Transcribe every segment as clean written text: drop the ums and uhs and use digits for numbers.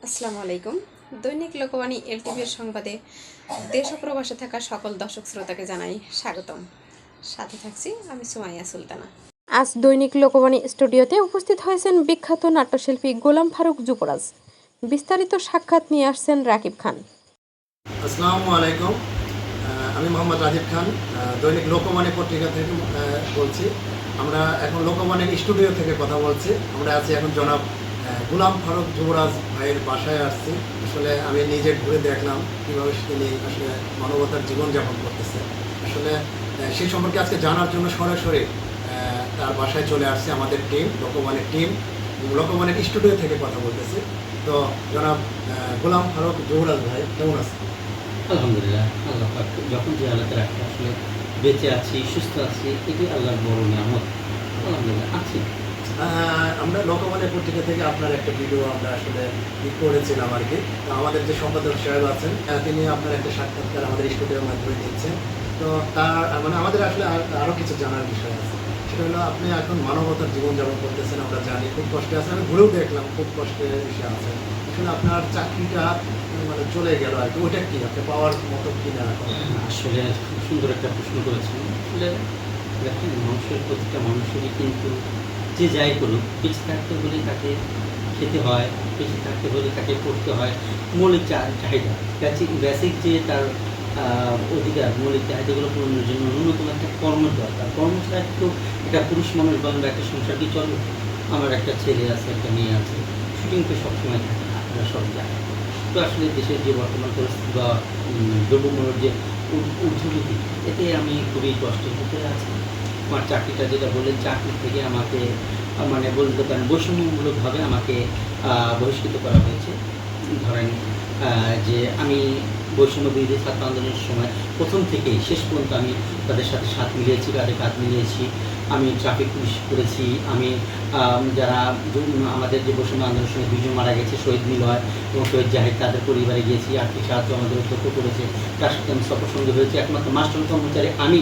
আসসালামু আলাইকুম। দৈনিক লোকবাণী এলটিভির সংবাদে দেশ ও প্রবাসে থাকা সকল দর্শক শ্রোতাকে জানাই স্বাগতম। সাথে থাকছি আমি সুমাইয়া সুলতানা। আজ দৈনিক লোকবাণী স্টুডিওতে উপস্থিত হয়েছেন বিখ্যাত নাট্যশিল্পী গোলাম ফারুক যুবরাজ। বিস্তারিত সাক্ষাৎ নিয়ে আসছেন রাকিব খান। আসসালামু আলাইকুম। আমি মোহাম্মদ রাজীব খান, দৈনিক লোকবাণী পত্রিকা থেকে বলছি। আমরা এখন লোকবাণীর স্টুডিও থেকে কথা বলছি। আমরা আছি এখন জনাব গোলাম ফারুক যুবরাজ ভাইয়ের বাসায় আসছি। আসলে আমি নিজে ঘুরে দেখলাম কীভাবে তিনি আসলে মানবতার জীবনযাপন করতেছে। আসলে সেই সম্পর্কে আজকে জানার জন্য সরাসরি তার বাসায় চলে আসছে আমাদের টিম, লোকবাণীর টিম। লোকবাণীর স্টুডিও থেকে কথা বলতেছি। তো জনাব গোলাম ফারুক যুবরাজ ভাই, কেমন আছেন? আলহামদুলিল্লাহ, আল্লাহ পাক যখন যে আল্লাহ রাখে আসলে বেঁচে আছি, সুস্থ আছি, এটি আল্লাহর বড় নিয়ামত। আলহামদুলিল্লাহ আছি। আমরা লোকমানের পত্রিকা থেকে আপনার একটা ভিডিও আমরা আসলে করেছিলাম আর কি। তো আমাদের যে সম্পাদক সাহেব আছেন তিনি আপনার একটা সাক্ষাৎকার আমাদের স্টুডিওর মাধ্যমে দিচ্ছেন। তো তার মানে আমাদের আসলে আরও কিছু জানার বিষয় আছে। সেটা হলো আপনি এখন মানবতার জীবনযাপন করতেছেন, আমরা জানি খুব কষ্টে আছেন। আমি ঘুরেও দেখলাম খুব কষ্টের বিষয় আছে। আসলে আপনার চাকরিটা মানে চলে গেল আর কি, ওইটা কি আপনি পাওয়ার মতো কিনা? আসলে খুব সুন্দর একটা প্রশ্ন করেছেন। আসলে দেখেন, মানুষের প্রতিটা মানুষেরই কিন্তু যে যাই করুক, বেঁচে থাকতে হলে তাকে খেতে হয়, বেঁচে থাকতে হলে তাকে পড়তে হয়। মৌলিক চাহিদা, বেসিক যে তার অধিকার, মৌলিক চাহিদাগুলো পূরণের জন্য ন্যূনতম একটা কর্মের দরকার। কর্ম ছাড়া কিন্তু একটা পুরুষ মানুষ বা একটা সংসার কি চলবে? আমার একটা ছেলে আছে, একটা মেয়ে আছে, শুটিং তো সবসময় থাকে না, আপনারা সব জানেন। তো আসলে দেশের যে বর্তমান পরিস্থিতি বা দ্রব্যমূল্যের যে ঊর্ধ্বগতি, এতে আমি খুবই কষ্টের ভিতরে আছি। আমার চাকরিটা যেটা বললেন, চাকরি থেকে আমাকে মানে বলতে পারেন বৈষম্যমূলকভাবে আমাকে বহিষ্কৃত করা হয়েছে। ধরেন যে আমি বৈষম্য বিরোধী ছাত্র আন্দোলনের সময় প্রথম থেকেই শেষ পর্যন্ত আমি তাদের সাথে সাথ মিলিয়েছি, কাঁধে কাঁধ মিলিয়েছি। আমি ট্রাফিক পুলিশ করেছি। আমি যারা আমাদের যে বৈষম্য আন্দোলনের সময় দুজন মারা গেছে, শহীদ মিলয় এবং শহীদ জাহিদ, তাদের পরিবারে গিয়েছি, আর্থিক সাহায্য আমাদের উদ্যোগ করেছে। তার সাথে আমি সফরসঙ্গী হয়েছি। একমাত্র মাস্টার কর্মচারী আমি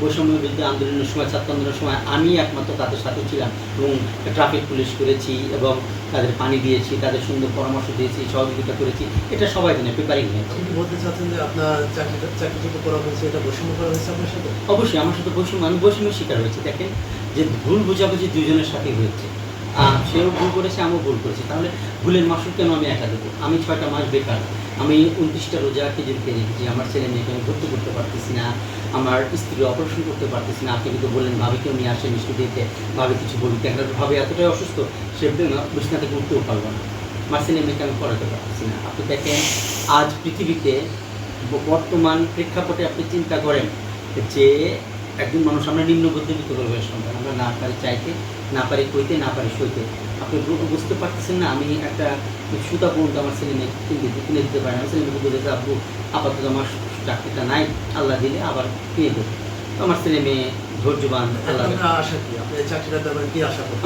বৈষম্য বিরুদ্ধে আন্দোলনের সময়, ছাত্র আন্দোলনের সময় আমি একমাত্র তাদের সাথে ছিলাম এবং ট্রাফিক পুলিশ করেছি এবং তাদের পানি দিয়েছি, তাদের সুন্দর পরামর্শ দিয়েছি, সহযোগিতা করেছি। এটা সবাই জানে, পেপারিং হয়েছে। আপনি বলতে চাচ্ছেন যে আপনার চাকরিটা করা হয়েছে, এটা বৈষম্য করা হয়েছে আপনার সাথে? অবশ্যই আমার সাথে আমি বৈষম্যের শিকার হয়েছি। দেখেন যে ভুল বোঝাবুঝি দুজনের সাথেই হয়েছে। সেও ভুল করেছে, আমিও ভুল করেছি। তাহলে ভুলের মাসুল কেন আমি একা দেবো? আমি 6টা মাস বেকার, আমি 29টা রোজা খেজুরকে রেখেছি। আমার ছেলে মেয়েকে আমি ভর্তি করতে পারতেছি না, আমার স্ত্রী অপারেশন করতে পারতেছি না। আপনি কিন্তু বললেন ভাবিকেও নিয়ে আসেন স্টুডিওতে, ভাবি কিছু বলি। দেখা ভাবে এতটাই অসুস্থ, সে বিছানা থেকে উঠতেও পারবো না। আমার ছেলে মেয়েকে আমি পড়াতে পারতেছি না। আপনি দেখেন আজ পৃথিবীতে বর্তমান প্রেক্ষাপটে আপনি চিন্তা করেন যে একজন মানুষ, আমরা নিম্ন মধ্যবিত্ত পরিবারের সন্তান, আমরা না পারি চাইতে, না পারি কইতে, না পারি সইতে। আপনি বুঝতে পারতেছেন না, আমি একটা সুতা পর্যন্ত আমার ছেলে মেয়ে কিনে দিতে পারি না। আমার ছেলে মেয়েকে বলেছে, আব্বু আপাতত আমার চাকরিটা নাই, আল্লাহ দিলে আবার কিনে দেবো। তো আমার ছেলে মেয়ে ধৈর্যবান।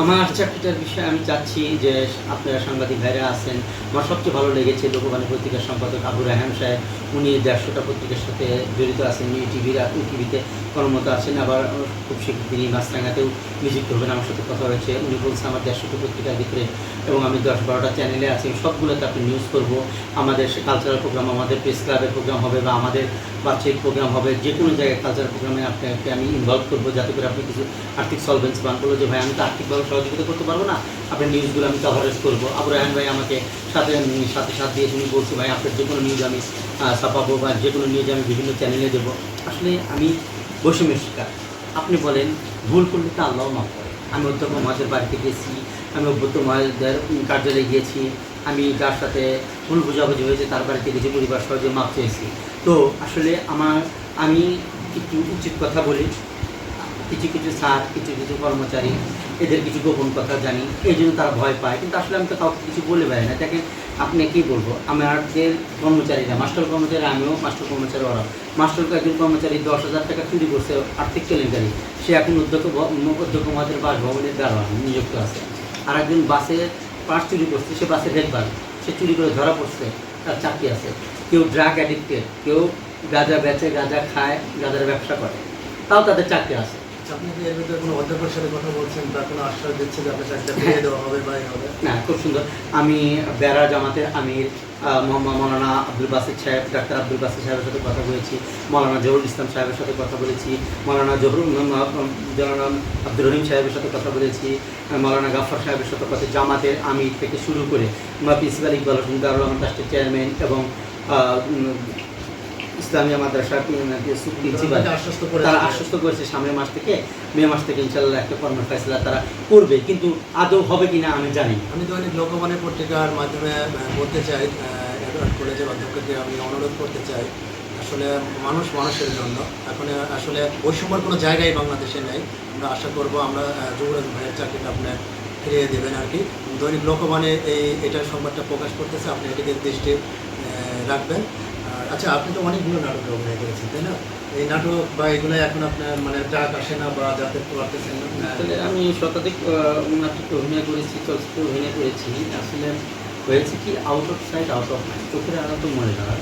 আমার চাকরিটার বিষয়ে আমি চাচ্ছি যে আপনারা সাংবাদিক ভাইরা আছেন, আমার সবচেয়ে ভালো লেগেছে লোকবাণী পত্রিকার সম্পাদক আবু রায়হান সাহেব। উনি 150টা পত্রিকার সাথে জড়িত আছেন, টিভিতে কর্মরত আছেন। আবার খুব শীঘ্র তিনি মাছরাঙাতেও নিযুক্ত হবেন। আমার সাথে কথা হয়েছে, উনি বলছেন আমার 150টা পত্রিকার ভিতরে এবং আমি 10-12টা চ্যানেলে আছি, সবগুলোতে আপনি নিউজ করবো। আমাদের কালচারাল প্রোগ্রাম, আমাদের প্রেস ক্লাবের প্রোগ্রাম হবে বা আমাদের বাচ্চাদের প্রোগ্রাম হবে, যে কোনো জায়গায় কালচারাল প্রোগ্রামে আপনাকে আমি ইনভলভ করবো, যাতে করে আপনি কিছু আর্থিক সলভেন্স বান করলো যে ভাই আমি তো আর্থিকভাবে সহযোগিতা করতে পারবো না, আপনার নিউজগুলো আমি কভারেজ করবো। আবু রায়হান ভাই আমাকে সাথে সাথ দিয়ে উনি বলছি ভাই আপনার যে কোনো নিউজ আমি ছাপাবো বা যে কোনো নিউজ আমি বিভিন্ন চ্যানেলে দেবো। আসলে আমি বৈষম্যের শিকার। আপনি বলেন ভুল করলে তো আল্লাহ মাফ করে। আমি অধ্যক্ষ মহাজের বাড়িতে গেছি, আমি অভ্যর্থ মহাজদের কার্যালয়ে গিয়েছি, আমি যার সাথে ভুল বোঝাবুঝি হয়েছে তার বাড়িতে গেছি, পরিবার সহজে মাফ চেয়েছি। তো আসলে আমি একটু উচিত কথা বলি, কিছু কিছু স্যার, কিছু কিছু কর্মচারী, এদের কিছু গোপন কথা জানি, এই জন্য তারা ভয় পায়। কিন্তু আসলে আমি তো কাউকে কিছু বলে বেড়াই না। দেখেন আপনি কী বলবো, আমাদের কর্মচারীরা, মাস্টার কর্মচারী, আমিও মাস্টার কর্মচারী, ওরা মাস্টার একজন কর্মচারী 10,000 টাকা চুরি করছে, আর্থিক কেলেঙ্কারি। সে এখন অধ্যক্ষ মহাদের বাসভবনের দারোয়ান নিযুক্ত আছে। আর একজন বাসে পার্স চুরি করছে, সে বাসের দেখভাল, সে চুরি করে ধরা পড়ছে, তার চাকরি আছে। কেউ ড্রাগ অ্যাডিক্টেড, কেউ গাঁজা বেচে, গাঁজা খায়, গাঁজার ব্যবসা করে, তাও তাদের চাকরি আছে। আপনি কি এর ভিতরে কোনো অধ্যাপকের সাথে কথা বলছেন বা কোনো আশ্বাস দিচ্ছে যে আপনার চাকরিটা ফিরিয়ে দেওয়া হবে বা এই হবে? না, খুব সুন্দর। আমি বেড়া জামাতের আমির মৌলানা আব্দুল বাসিত সাহেব, ডাক্তার আব্দুল বাসিত সাহেবের সাথে কথা বলেছি, মৌলানা জহুরুল ইসলাম সাহেবের সাথে কথা বলেছি, মৌলানা জনাব আব্দুর রহিম সাহেবের সাথে কথা বলেছি, মৌলানা গাফফার সাহেবের সাথে কথা, জামাতের আমির থেকে শুরু করে প্রিন্সিপাল ইকবাল হোসেন দারুল রহমান ট্রাস্টের চেয়ারম্যান এবং ইসলামিয়া মাদ্রাসার প্রিন্সিপাল, আপনাকে আশ্বস্ত করেছে? তারা আশ্বস্ত করেছে সামনের মাস থেকে মে মাস থেকে ইনশাল্লাহ একটা কর্মের ফয়সালা তারা করবে, কিন্তু আদৌ হবে কিনা আমি জানি না। আমি দৈনিক লোকবাণী পত্রিকার মাধ্যমে বলতে চাই, এডওয়ার্ড কলেজের অধ্যক্ষকে আমি অনুরোধ করতে চাই, আসলে মানুষ মানুষের জন্য এখন আসলে বৈষম্যর কোনো জায়গায় বাংলাদেশে নেই। আমরা আশা করব আমরা যুবরাজ ভাইয়ের চাকরিটা আপনার ফিরিয়ে দেবেন আর কি। দৈনিক লোকবাণী এটার সংবাদটা প্রকাশ করতেছে, আপনি এটিকে দৃষ্টি রাখবেন। আচ্ছা, আপনি তো অনেকগুলো নাটকে অভিনয় করেছেন, তাই না? এই নাটক বা এগুলো এখন আপনার মানে ডাক আসে না বা যাতে পারতেছেন না? আসলে আমি শতাধিক নাটকে অভিনয় করেছি, চলচ্চিত্রে অভিনয় করেছি। আসলে হয়েছে কি, out of sight out of mind, চোখের আড়াল মনে হয়।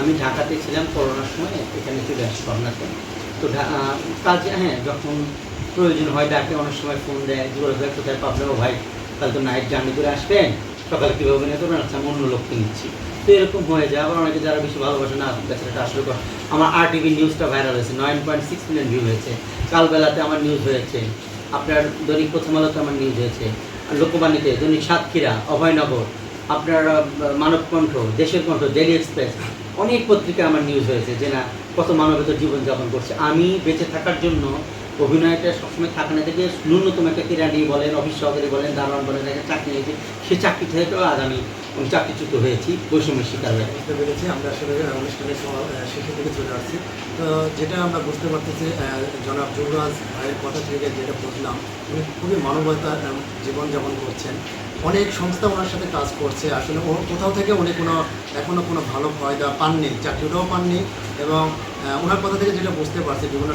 আমি ঢাকাতে ছিলাম করোনার সময়, এখানে চলে আসি করোনাতে। তো কাজে যখন প্রয়োজন হয় ডাকে, অনেক সময় ফোন দেয়, জোরে ভাই কোথায় পাবনাও ভাই, তাহলে তো নাইট জার্নি করে আসবেন, সকালে কীভাবে অভিনয় করবেন, আচ্ছা আমি অন্য লোককে নিচ্ছি। তো এরকম হয়ে যায়। আবার অনেকে যারা বেশি ভালোবাসে না, বেচারাটা আসলে আমার RTV নিউজটা ভাইরাল হয়েছে, 9.6 মিলিয়ন ভিউ হয়েছে। কালবেলাতে আমার নিউজ হয়েছে, আপনার দৈনিক প্রথম আলোতে আমার নিউজ হয়েছে, আর লোকবাণীতে, দৈনিক সাতক্ষীরা, অভয়নগর, আপনার মানবকণ্ঠ, দেশের কণ্ঠ, ডেইলি এক্সপ্রেস, অনেক পত্রিকায় আমার নিউজ হয়েছে যে না কত মানবেতর জীবনযাপন করছে। আমি বেঁচে থাকার জন্য অভিনয়টা সবসময় থাকে না থেকে ন্যূনতম একটা কেরানি বলেন, অফিস সহকারী বলেন, দারোয়ান বলেন, একটা চাকরি নিয়েছি, সেই চাকরি থেকেও আজ আমি চাকরিচ্যুত হয়েছি, বৈষম্যের শিকার হয়ে। বুঝতে পেরেছি। আমরা আসলে অনুষ্ঠানের শেষের দিকে চলে আসছি। তো যেটা আমরা বুঝতে পারতেছি, জনাব যুবরাজ ভাইয়ের কথা থেকে যেটা বুঝলাম, উনি খুবই মানবতার জীবনযাপন করছেন। অনেক সংস্থা ওনার সাথে কাজ করছে, আসলে কোথাও থেকে উনি এখনও কোনো ভালো ফায়দা পাননি, চাকরিটাও পাননি। এবং ওনার কথা থেকে যেটা বুঝতে পারছি, বিভিন্ন